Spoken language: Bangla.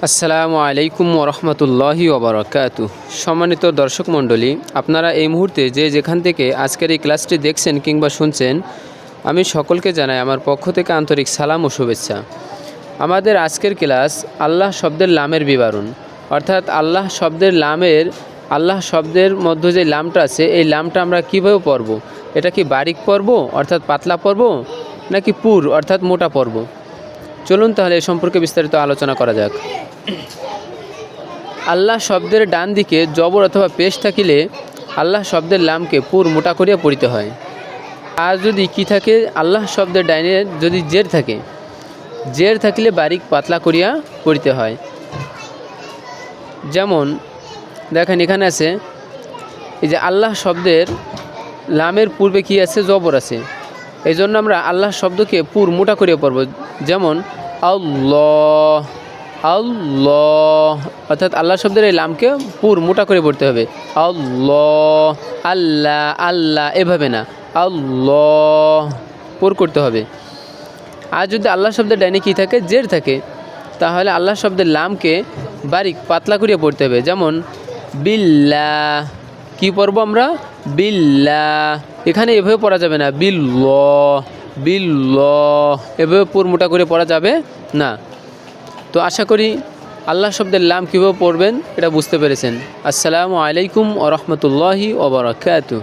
আসসালামু আলাইকুম ওরহমতুল্লাহি ওবরাকাতু। সম্মানিত দর্শক মণ্ডলী, আপনারা এই মুহূর্তে যে যেখান থেকে আজকের এই ক্লাসটি দেখছেন কিংবা শুনছেন, আমি সকলকে জানাই আমার পক্ষ থেকে আন্তরিক সালাম ও শুভেচ্ছা। আমাদের আজকের ক্লাস আল্লাহ শব্দের লামের বিবরণ, অর্থাৎ আল্লাহ শব্দের মধ্যে যে লামটা আছে এই লামটা আমরা কীভাবে পড়ব। এটা কি বারিক পড়ব অর্থাৎ পাতলা পড়ব, নাকি পুর অর্থাৎ মোটা পড়ব? চলুন তাহলে এ সম্পর্কে বিস্তারিত আলোচনা করা যাক। আল্লাহ শব্দের ডান দিকে জবর অথবা পেশ থাকিলে আল্লাহ শব্দের লামকে পুর মোটা করিয়া পড়িতে হয়। আর যদি কি থাকে, আল্লাহ শব্দের ডাইনে যদি জের থাকিলে বারিক পাতলা করিয়া পড়িতে হয়। যেমন দেখেন এখানে আছে, এই যে আল্লাহ শব্দের লামের পূর্বে কি আছে, জবর আছে। এই জন্য আমরা আল্লাহ শব্দকে পুর মোটা করিয়া পড়ব। যেমন আল্লাহ, আল্লাহ, অর্থাৎ আল্লাহ শব্দের এই লামকে পুর মোটা করে পড়তে হবে। আল্লাহ, আল্লাহ, আল্লাহ, এভাবে না, আল্লাহ পুর করতে হবে। আর যদি আল্লাহ শব্দের ডাইনে কী থাকে, জের থাকে, তাহলে আল্লাহ শব্দের লামকে বারিক পাতলা করিয়া পড়তে হবে। যেমন বিল্লাহ, কি পড়ব আমরা, বিল্লাহ। এখানে এভাবে পড়া যাবে না, বিল্লাহ, বিল্লাহ, এভাবে পুর মোটা করে পড়া যাবে না। তো আশা করি আল্লাহ শব্দের লাম কীভাবে পড়বেন এটা বুঝতে পেরেছেন। আসসালামু আলাইকুম ওয়া রাহমাতুল্লাহি ওয়া বারাকাতুহু।